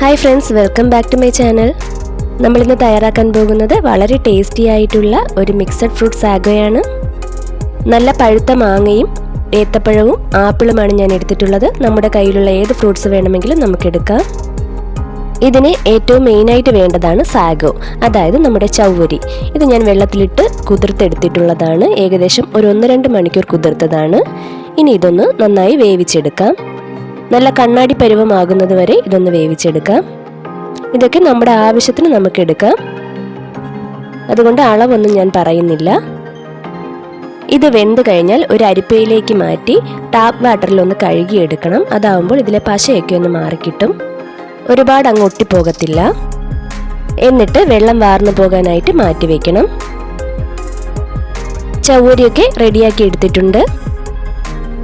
Hi friends, welcome back to my channel. നമ്മളിന്ന് തയ്യാറാക്കാൻ പോകുന്നത് വളരെ ടേസ്റ്റി ആയിട്ടുള്ള ഒരു മിക്സഡ് ഫ്രൂട്ട് സാഗോയാണ്. നല്ല പഴുത്ത മാങ്ങയും ഏത്തപ്പഴവും ആപ്പിളുമാണ് ഞാൻ എടുത്തിട്ടുള്ളത്. നമ്മുടെ കയ്യിലുള്ള ഏത് ഫ്രൂട്ട്സ് വേണമെങ്കിലും നമുക്ക് എടുക്കാം. ഇതിന് ഏറ്റവും മെയിനായിട്ട് വേണ്ടതാണ് സാഗോ, അതായത് നമ്മുടെ ചൗവരി. ഇത് ഞാൻ വെള്ളത്തിലിട്ട് കുതിർത്തെടുത്തിട്ടുള്ളതാണ്. ഏകദേശം ഒരു 1-2 മണിക്കൂർ കുതിർത്തതാണ്. ഇനി ഇതൊന്ന് നന്നായി വേവിച്ചെടുക്കാം. നല്ല കണ്ണാടി പരുവമാകുന്നത് വരെ ഇതൊന്ന് വേവിച്ചെടുക്കാം. ഇതൊക്കെ നമ്മുടെ ആവശ്യത്തിന് നമുക്ക് എടുക്കാം, അതുകൊണ്ട് അളവൊന്നും ഞാൻ പറയുന്നില്ല. ഇത് വെന്ത് കഴിഞ്ഞാൽ ഒരു അരിപ്പയിലേക്ക് മാറ്റി ടാപ്പ് വാട്ടറിൽ ഒന്ന് കഴുകിയെടുക്കണം. അതാവുമ്പോൾ ഇതിലെ പശയൊക്കെ ഒന്ന് മാറിക്കിട്ടും, ഒരുപാട് അങ്ങ് ഒട്ടിപ്പോകത്തില്ല. എന്നിട്ട് വെള്ളം വാർന്നു പോകാനായിട്ട് മാറ്റി വെക്കണം. ചൗവരിയൊക്കെ റെഡിയാക്കി എടുത്തിട്ടുണ്ട്.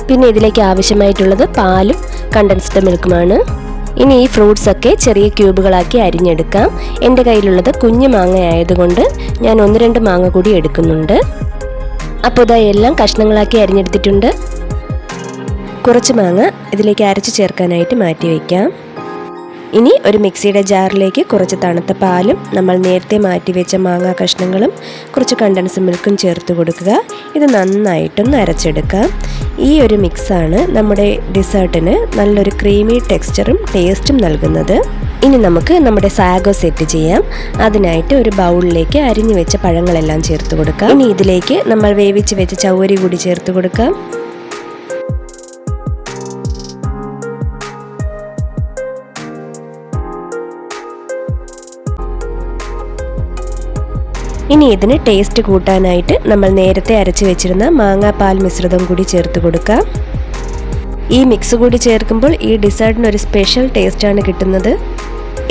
പിന്നെ ഇതിലേക്ക് ആവശ്യമായിട്ടുള്ളത് പാലും കണ്ടൻസ്ഡ് മിൽക്കുമാണ്. ഇനി ഈ ഫ്രൂട്ട്സ് ഒക്കെ ചെറിയ ക്യൂബുകളാക്കി അരിഞ്ഞെടുക്കാം. എൻ്റെ കയ്യിലുള്ളത് കുഞ്ഞു മാങ്ങ ആയതുകൊണ്ട് ഞാൻ 1-2 മാങ്ങ കൂടി എടുക്കുന്നുണ്ട്. അപ്പോൾ ഇതാ എല്ലാം കഷ്ണങ്ങളാക്കി അരിഞ്ഞെടുത്തിട്ടുണ്ട്. കുറച്ച് മാങ്ങ ഇതിലേക്ക് അരച്ച് ചേർക്കാനായിട്ട് മാറ്റി വയ്ക്കാം. ഇനി ഒരു മിക്സിയുടെ ജാറിലേക്ക് കുറച്ച് തണുത്ത പാലും നമ്മൾ നേരത്തെ മാറ്റി വെച്ച മാങ്ങാ കഷ്ണങ്ങളും കുറച്ച് കണ്ടൻസ്ഡ് മിൽക്കും ചേർത്ത് കൊടുക്കുക. ഇത് നന്നായിട്ടൊന്ന് അരച്ചെടുക്കാം. ഈ ഒരു മിക്സാണ് നമ്മുടെ ഡിസേർട്ടിന് നല്ലൊരു ക്രീമി ടെക്സ്ചറും ടേസ്റ്റും നൽകുന്നത്. ഇനി നമുക്ക് നമ്മുടെ സാഗോ സെറ്റ് ചെയ്യാം. അതിനായിട്ട് ഒരു ബൗളിലേക്ക് അരിഞ്ഞു വെച്ച പഴങ്ങളെല്ലാം ചേർത്ത് കൊടുക്കാം. ഇനി ഇതിലേക്ക് നമ്മൾ വേവിച്ച് വെച്ച ചൗവരി കൂടി ചേർത്ത് കൊടുക്കാം. ഇനി ഇതിന് ടേസ്റ്റ് കൂട്ടാനായിട്ട് നമ്മൾ നേരത്തെ അരച്ച് വെച്ചിരുന്ന മാങ്ങാപ്പാൽ മിശ്രിതം കൂടി ചേർത്ത് കൊടുക്കാം. ഈ മിക്സ് കൂടി ചേർക്കുമ്പോൾ ഈ ഡിസേർട്ടിന് ഒരു സ്പെഷ്യൽ ടേസ്റ്റാണ് കിട്ടുന്നത്.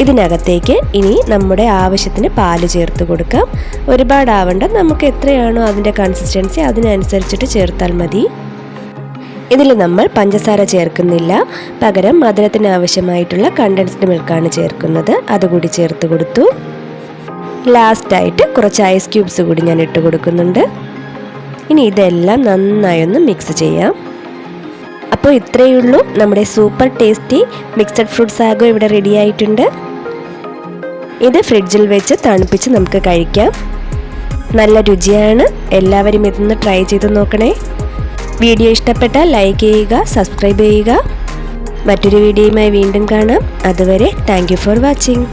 ഇതിനകത്തേക്ക് ഇനി നമ്മുടെ ആവശ്യത്തിന് പാല് ചേർത്ത് കൊടുക്കാം. ഒരുപാട് ആവണ്ട, നമുക്ക് എത്രയാണോ അതിൻ്റെ കൺസിസ്റ്റൻസി അതിനനുസരിച്ചിട്ട് ചേർത്താൽ മതി. ഇതിൽ നമ്മൾ പഞ്ചസാര ചേർക്കുന്നില്ല, പകരം മധുരത്തിന് ആവശ്യമായിട്ടുള്ള കണ്ടൻസ്ഡ് മിൽക്കാണ് ചേർക്കുന്നത്. അതുകൂടി ചേർത്ത് കൊടുത്തു. ലാസ്റ്റായിട്ട് കുറച്ച് ഐസ് ക്യൂബ്സ് കൂടി ഞാൻ ഇട്ട് കൊടുക്കുന്നുണ്ട്. ഇനി ഇതെല്ലാം നന്നായി ഒന്ന് മിക്സ് ചെയ്യാം. അപ്പോൾ ഇത്രയേ ഉള്ളൂ, നമ്മുടെ super tasty mixed fruit sago ഇവിടെ റെഡി ആയിട്ടുണ്ട്. ഇത് ഫ്രിഡ്ജിൽ വെച്ച് തണുപ്പിച്ച് നമുക്ക് കഴിക്കാം. നല്ല രുചിയാണ്. എല്ലാവരും ഇതൊന്ന് ട്രൈ ചെയ്ത് നോക്കണേ. വീഡിയോ ഇഷ്ടപ്പെട്ടാൽ ലൈക്ക് ചെയ്യുക, സബ്സ്ക്രൈബ് ചെയ്യുക. മറ്റൊരു വീഡിയോയുമായി വീണ്ടും കാണാം. അതുവരെ താങ്ക് യു ഫോർ വാച്ചിങ്.